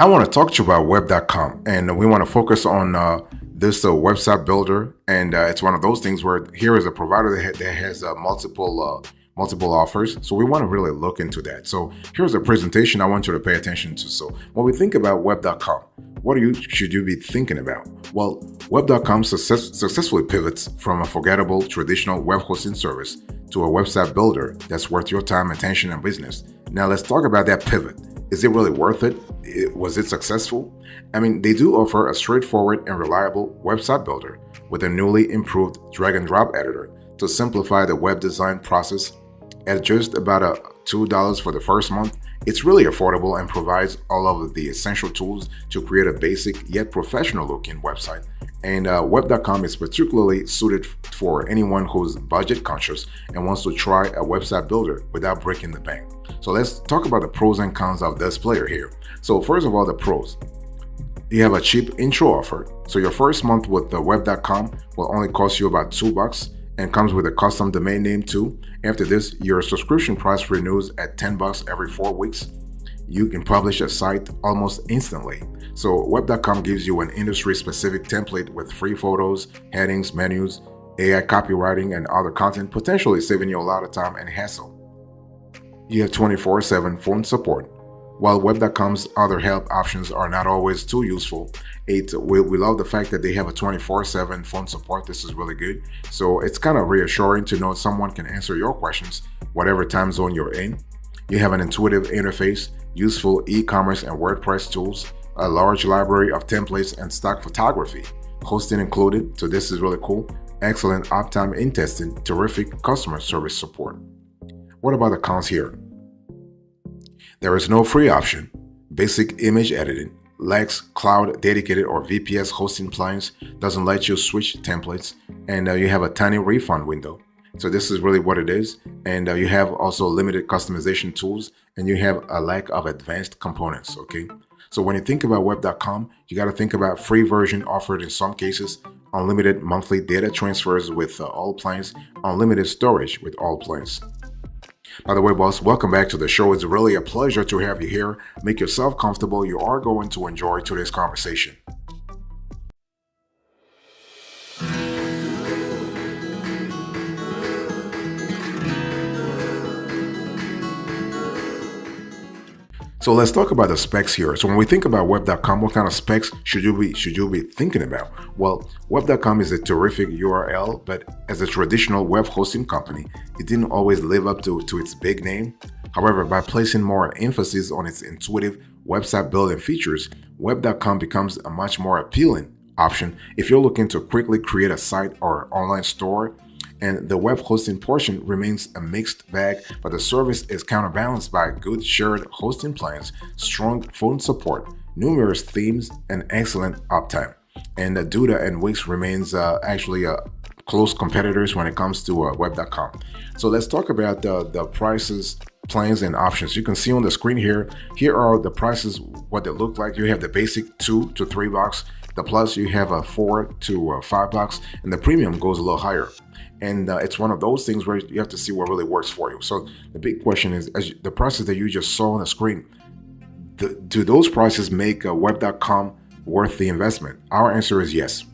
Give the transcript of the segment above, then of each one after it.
I want to talk to you about web.com, and we want to focus on this website builder. And it's one of those things where here is a provider that has multiple offers. So we want to really look into that. So here's a presentation I want you to pay attention to. So when we think about web.com, what should you be thinking about? Well, web.com successfully pivots from a forgettable traditional web hosting service to a website builder that's worth your time, attention, and business. Now let's talk about that pivot. Is it really worth it? Was it successful? I mean, they do offer a straightforward and reliable website builder with a newly improved drag and drop editor to simplify the web design process. At just about $2 for the first month, it's really affordable and provides all of the essential tools to create a basic yet professional looking website. And web.com is particularly suited for anyone who's budget conscious and wants to try a website builder without breaking the bank. So let's talk about the pros and cons of this player here. So first of all, the pros. You have a cheap intro offer. So your first month with the web.com will only cost you about $2 and comes with a custom domain name too. After this, your subscription price renews at $10 every 4 weeks. You can publish a site almost instantly. So web.com gives you an industry-specific template with free photos, headings, menus, AI copywriting, and other content, potentially saving you a lot of time and hassle. You have 24/7 phone support. While web.com's other help options are not always too useful, we love the fact that they have a 24/7 phone support. This is really good. So it's kind of reassuring to know someone can answer your questions, whatever time zone you're in. You have an intuitive interface, useful e-commerce and WordPress tools, a large library of templates and stock photography, hosting included, so this is really cool, excellent uptime in testing, terrific customer service support. What about the cons here? There is no free option, basic image editing, lacks cloud dedicated or VPS hosting plans, doesn't let you switch templates, and you have a tiny refund window. So this is really what it is. And you have also limited customization tools, and you have a lack of advanced components, okay? So when you think about web.com, you got to think about free version offered in some cases, unlimited monthly data transfers with all plans, unlimited storage with all plans. By the way, boss, welcome back to the show. It's really a pleasure to have you here. Make yourself comfortable. You are going to enjoy today's conversation. So let's talk about the specs here. So when we think about web.com, what kind of specs should you be thinking about? Well, web.com is a terrific URL, but as a traditional web hosting company, it didn't always live up to its big name. However, by placing more emphasis on its intuitive website building features, web.com becomes a much more appealing option if you're looking to quickly create a site or online store. And the web hosting portion remains a mixed bag, but the service is counterbalanced by good shared hosting plans, strong phone support, numerous themes, and excellent uptime. And Duda and Wix remains actually close competitors when it comes to web.com. So let's talk about the prices, plans, and options. You can see on the screen here are the prices, what they look like. You have the basic $2 to $3. The plus, you have a $4 to $5, and the premium goes a little higher. And it's one of those things where you have to see what really works for you. So the big question is, the prices that you just saw on the screen, do those prices make web.com worth the investment? Our answer is yes.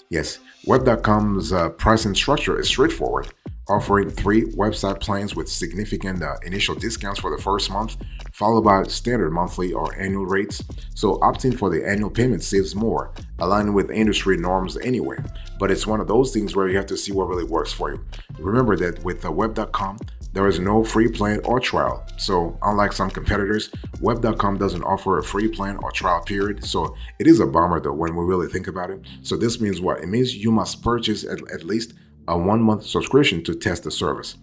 Yes, web.com's pricing structure is straightforward, offering 3 website plans with significant initial discounts for the first month, followed by standard monthly or annual rates. So opting for the annual payment saves more, aligning with industry norms anyway. But it's one of those things where you have to see what really works for you. Remember that with web.com, there is no free plan or trial. So unlike some competitors, web.com doesn't offer a free plan or trial period. So it is a bummer though when we really think about it. So this means what? It means you must purchase at least a 1-month subscription to test the service.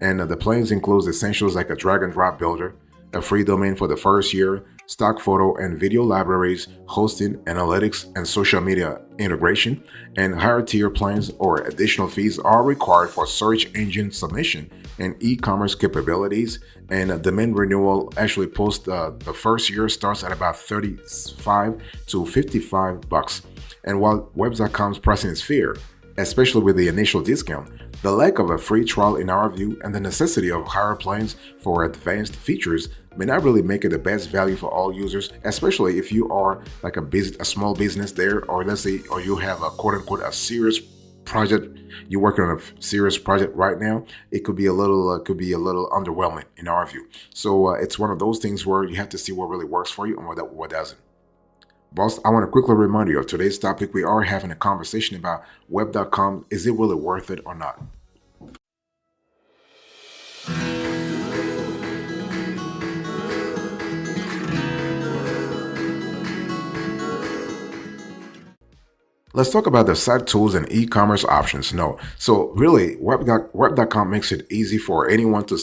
And the plans includes essentials like a drag and drop builder, a free domain for the first year, stock photo and video libraries, hosting, analytics, and social media integration. And higher tier plans or additional fees are required for search engine submission and e-commerce capabilities. And a domain renewal actually post the first year starts at about $35 to $55. And while web.com's pricing is fair, especially with the initial discount, the lack of a free trial in our view and the necessity of higher plans for advanced features may not really make it the best value for all users, especially if you are like a small business there, or let's say, or you have a quote unquote a serious project, you're working on a serious project right now. It could be a little underwhelming in our view. So it's one of those things where you have to see what really works for you and what doesn't. Boss, I want to quickly remind you of today's topic. We are having a conversation about web.com. Is it really worth it or not? Let's talk about the site tools and e-commerce options. No, so really, web.com makes it easy for anyone to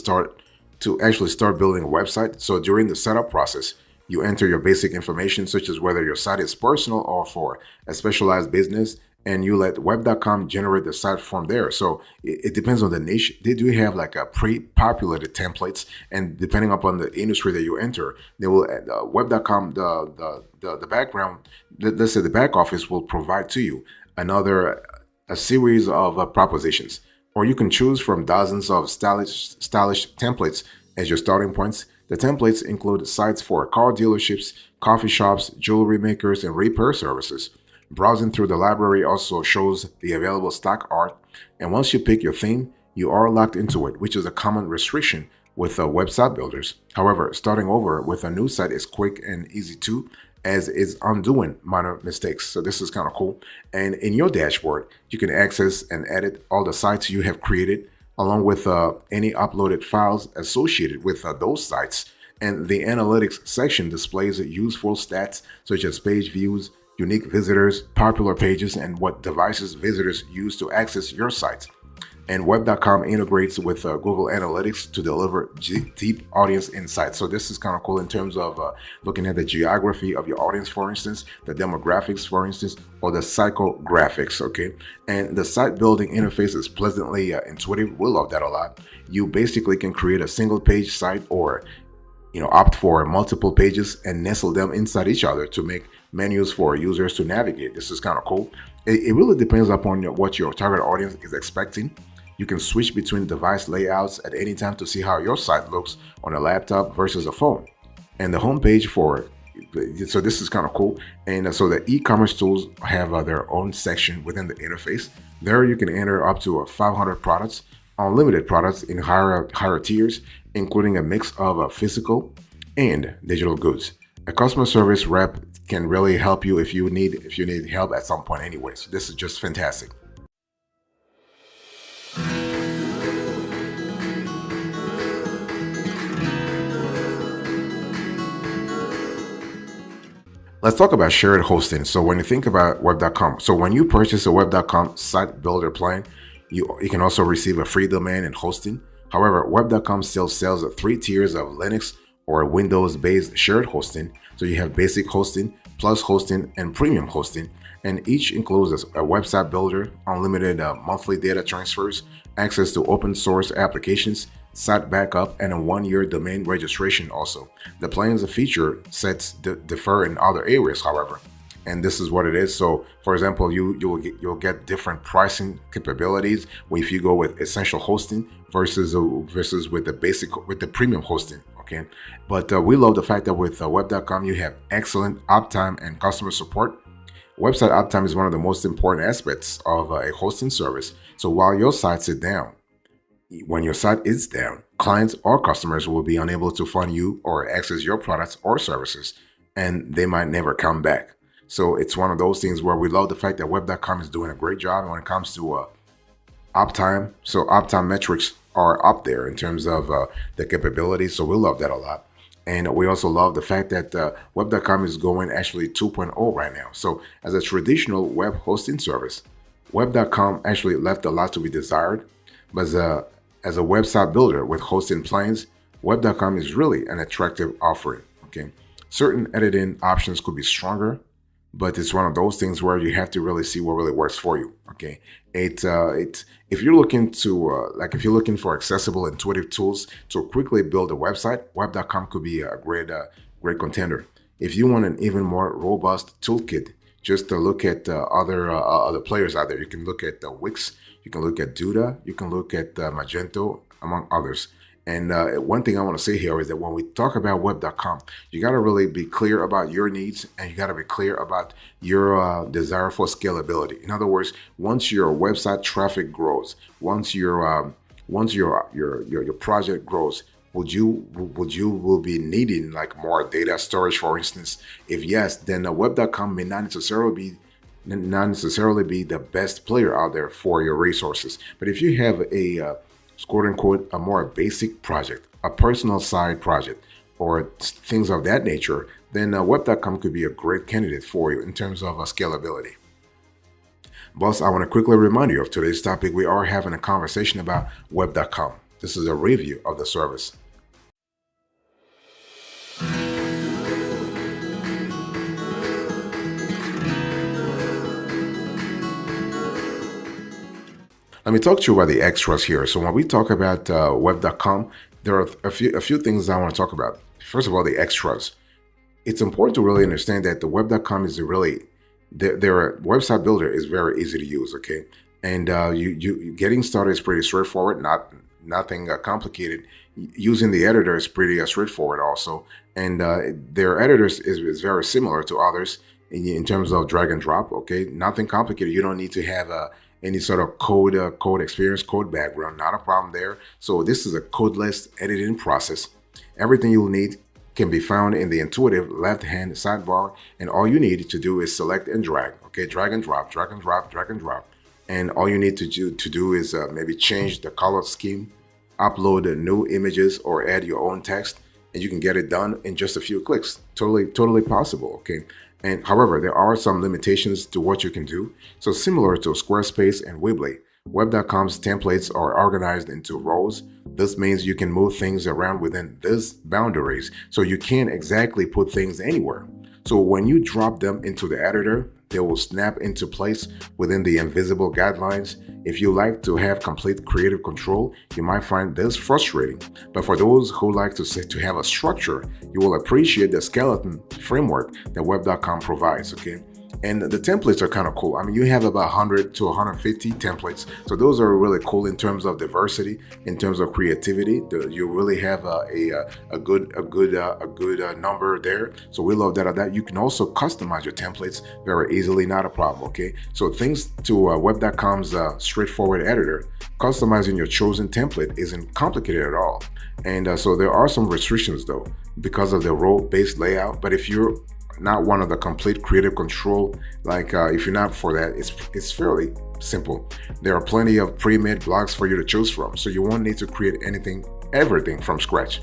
actually start building a website. So during the setup process, you enter your basic information, such as whether your site is personal or for a specialized business, and you let web.com generate the site from there. So it depends on the niche. They do have like a pre-populated templates, and depending upon the industry that you enter, they will web.com the background. Let's say the back office will provide to you another a series of propositions, or you can choose from dozens of stylish templates as your starting points. The templates include sites for car dealerships, coffee shops, jewelry makers, and repair services. Browsing through the library also shows the available stock art, and once you pick your theme, you are locked into it, which is a common restriction with website builders. However, starting over with a new site is quick and easy too, as is undoing minor mistakes. So this is kind of cool. And in your dashboard, you can access and edit all the sites you have created, along with any uploaded files associated with those sites. And the analytics section displays useful stats such as page views, unique visitors, popular pages, and what devices visitors use to access your site. And web.com integrates with Google Analytics to deliver deep audience insights. So this is kind of cool in terms of looking at the geography of your audience, for instance, the demographics, for instance, or the psychographics, okay? And the site building interface is pleasantly intuitive. We love that a lot. You basically can create a single page site, or opt for multiple pages and nestle them inside each other to make menus for users to navigate. This is kind of cool. It really depends upon what your target audience is expecting. You can switch between device layouts at any time to see how your site looks on a laptop versus a phone. And the homepage so this is kind of cool. And so the e-commerce tools have their own section within the interface. There you can enter up to 500 products, unlimited products in higher tiers, including a mix of physical and digital goods. A customer service rep can really help you if you need help at some point anyway. So this is just fantastic. Let's talk about shared hosting. So when you think about web.com, so when you purchase a web.com site builder plan, you can also receive a free domain and hosting. However, web.com still sells 3 tiers of Linux or Windows-based shared hosting. So you have basic hosting, plus hosting, and premium hosting. And each includes a website builder, unlimited monthly data transfers, access to open source applications, site backup, and a 1-year domain registration also. The plans feature sets differ in other areas, however. And this is what it is. So, for example, you'll get different pricing capabilities if you go with essential hosting versus with the premium hosting. Okay, but we love the fact that with web.com you have excellent uptime and customer support. Website uptime is one of the most important aspects of a hosting service. So while your site is down, when your site is down, clients or customers will be unable to find you or access your products or services, and they might never come back. So it's one of those things where we love the fact that web.com is doing a great job when it comes to uptime. So uptime metrics are up there in terms of the capabilities. So we love that a lot. And we also love the fact that web.com is going actually 2.0 right now. So as a traditional web hosting service, web.com actually left a lot to be desired. But as a website builder with hosting plans, web.com is really an attractive offering. Okay, certain editing options could be stronger, but it's one of those things where you have to really see what really works for you. Okay, if you're looking to if you're looking for accessible, intuitive tools to quickly build a website, web.com could be a great contender. If you want an even more robust toolkit, just to look at other players out there. You can look at Wix, you can look at Duda, you can look at Magento, among others. And one thing I want to say here is that when we talk about web.com, you got to really be clear about your needs, and you got to be clear about your desire for scalability. In other words, once your website traffic grows, once your project grows, would you will be needing like more data storage, for instance? If yes, then web.com may not necessarily be the best player out there for your resources. But if you have a quote unquote a more basic project, a personal side project, or things of that nature, then web.com could be a great candidate for you in terms of scalability. Boss, I want to quickly remind you of today's topic. We are having a conversation about web.com. This is a review of the service. Let me talk to you about the extras here. So when we talk about web.com, there are a few things I want to talk about. First of all, the extras. It's important to really understand that the web.com is really their website builder is very easy to use. Okay, and you getting started is pretty straightforward. Nothing complicated. Using the editor is pretty straightforward also, and their editors is very similar to others in terms of drag and drop. Okay, nothing complicated. You don't need to have any sort of code experience, code background. Not a problem there. So this is a codeless editing process. Everything you'll need can be found in the intuitive left-hand sidebar, and all you need to do is select and drag. Okay, drag and drop, drag and drop, drag and drop, and all you need to do is maybe change the color scheme, upload new images, or add your own text, and you can get it done in just a few clicks. Totally possible. Okay. And however, there are some limitations to what you can do. So similar to Squarespace and Weebly, web.com's templates are organized into rows. This means you can move things around within these boundaries. So you can't exactly put things anywhere. So when you drop them into the editor, they will snap into place within the invisible guidelines. If you like to have complete creative control, you might find this frustrating. But for those who like to have a structure, you will appreciate the skeleton framework that web.com provides. Okay. And the templates are kind of cool. I mean, you have about 100 to 150 templates. So those are really cool in terms of diversity, in terms of creativity. You really have a good number there. So we love that. You can also customize your templates very easily, not a problem. Okay. So thanks to web.com's straightforward editor, customizing your chosen template isn't complicated at all. And so there are some restrictions though, because of the role-based layout. But if you're not one of the complete creative control, like if you're not for that, it's fairly simple. There are plenty of pre-made blocks for you to choose from, so you won't need to create everything from scratch.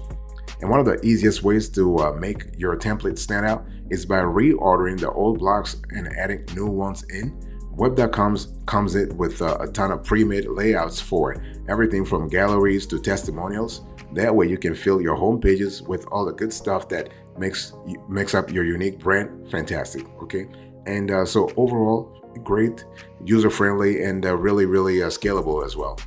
And one of the easiest ways to make your template stand out is by reordering the old blocks and adding new ones in. Web.com comes in with a ton of pre-made layouts for everything from galleries to testimonials. That way you can fill your home pages with all the good stuff that makes up your unique brand. Fantastic. Okay. And so overall, great, user-friendly, and really scalable as well.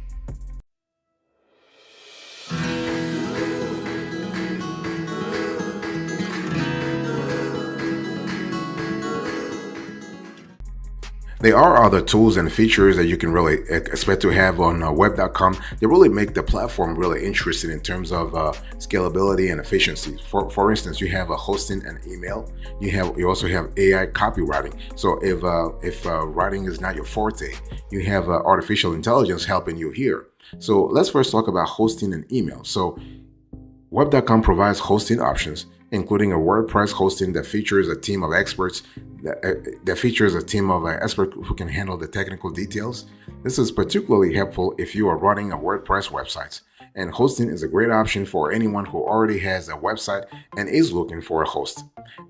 There are other tools and features that you can really expect to have on web.com. They really make the platform really interesting in terms of scalability and efficiency. For instance, you have a hosting and email. You also have AI copywriting. So if writing is not your forte, you have artificial intelligence helping you here. So let's first talk about hosting and email. So web.com provides hosting options, including a WordPress hosting that features a team of experts who can handle the technical details. This is particularly helpful if you are running a WordPress website. And hosting is a great option for anyone who already has a website and is looking for a host.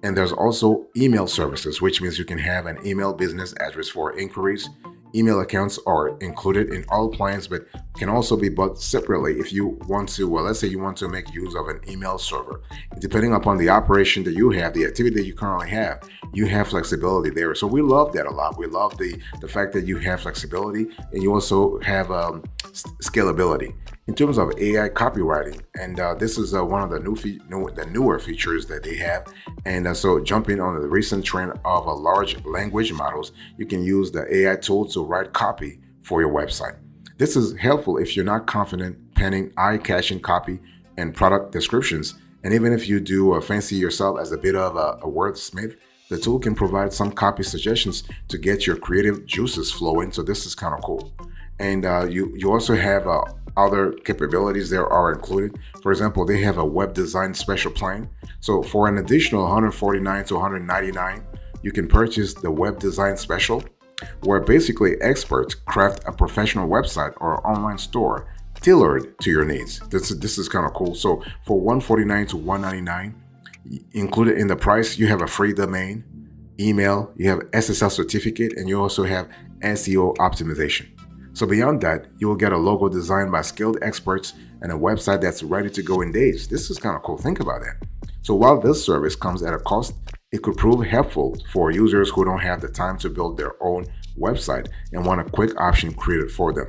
And there's also email services, which means you can have an email business address for inquiries. Email accounts are included in all plans, but can also be bought separately if you want to, well, let's say you want to make use of an email server. Depending upon the operation that you have, the activity that you currently have, you have flexibility there. So we love that a lot. We love the fact that you have flexibility and you also have scalability. In terms of AI copywriting, and this is one of the newer features that they have. And so jumping on the recent trend of large language models, you can use the AI tool to write copy for your website. This is helpful if you're not confident penning eye-catching copy and product descriptions. And even if you do fancy yourself as a bit of a wordsmith, the tool can provide some copy suggestions to get your creative juices flowing. So this is kind of cool. And you also have other capabilities that are included. For example, they have a web design special plan. So for an additional 149 to 199, you can purchase the web design special, where basically experts craft a professional website or online store tailored to your needs. This is kind of cool. So for 149 to 199, included in the price, you have a free domain, email, you have SSL certificate, and you also have SEO optimization. So beyond that, you will get a logo designed by skilled experts and a website that's ready to go in days. This is kind of cool. Think about that. So while this service comes at a cost, it could prove helpful for users who don't have the time to build their own website and want a quick option created for them.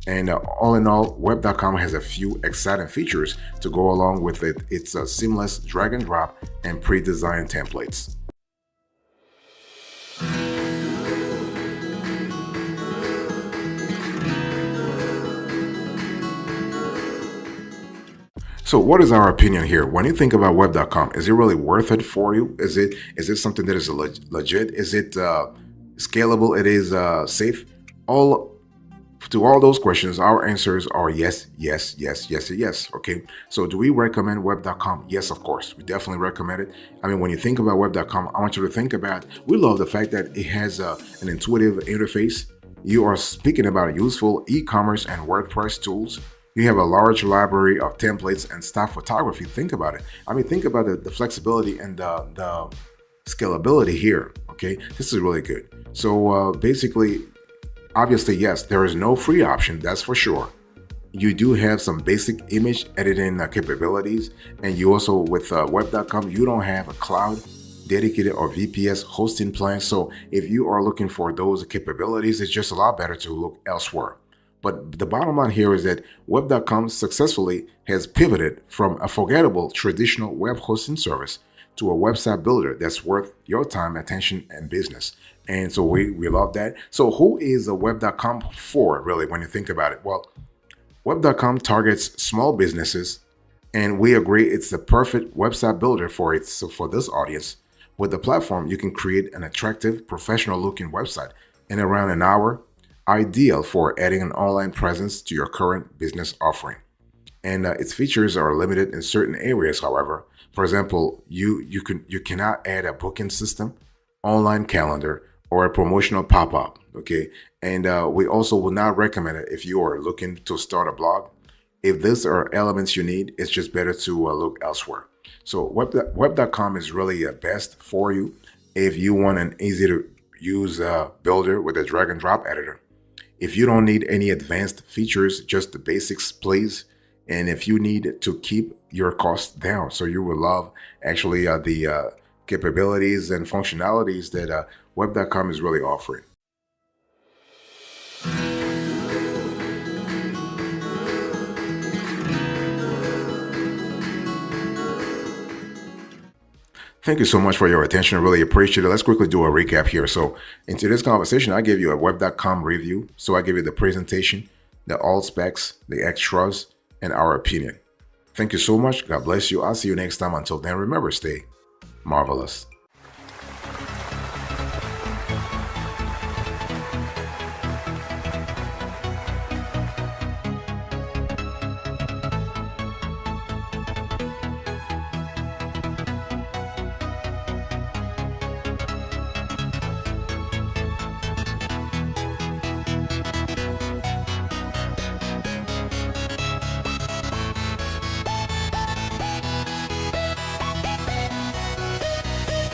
And all in all, web.com has a few exciting features to go along with it. It's a seamless drag and drop and pre-designed templates. So what is our opinion here? When you think about web.com, is it really worth it for you? Is it something that is legit? Is it scalable? It is safe? To all those questions, our answers are yes, yes, yes, yes, and yes. Okay. So do we recommend web.com? Yes, of course. We definitely recommend it. I mean, when you think about web.com, I want you to think about, we love the fact that it has an intuitive interface. You are speaking about useful e-commerce and WordPress tools. You have a large library of templates and stock photography. Think about it. I mean, think about the flexibility and the scalability here. Okay. This is really good. So basically, obviously, yes, there is no free option, that's for sure. You do have some basic image editing capabilities, and you also, with web.com, you don't have a cloud dedicated or VPS hosting plan. So if you are looking for those capabilities, it's just a lot better to look elsewhere. But the bottom line here is that web.com successfully has pivoted from a forgettable traditional web hosting service to a website builder that's worth your time, attention, and business. And so we love that. So who is a web.com for, really, when you think about it? Well, web.com targets small businesses, and we agree it's the perfect website builder for it. So for this audience, with the platform, you can create an attractive, professional-looking website in around an hour, ideal for adding an online presence to your current business offering. And its features are limited in certain areas, however. For example, you cannot add a booking system, online calendar, or a promotional pop-up. Okay, and we also will not recommend it if you are looking to start a blog. If these are elements you need, it's just better to look elsewhere. So web.com is really best for you if you want an easy to use builder with a drag and drop editor. If you don't need any advanced features, just the basics, please. And if you need to keep your costs down, so you will love actually the capabilities and functionalities that web.com is really offering. Thank you so much for your attention. I really appreciate it. Let's quickly do a recap here. So in today's conversation, I gave you a web.com review. So I gave you the presentation, the all specs, the extras, and our opinion. Thank you so much. God bless you. I'll see you next time. Until then, remember, stay marvelous.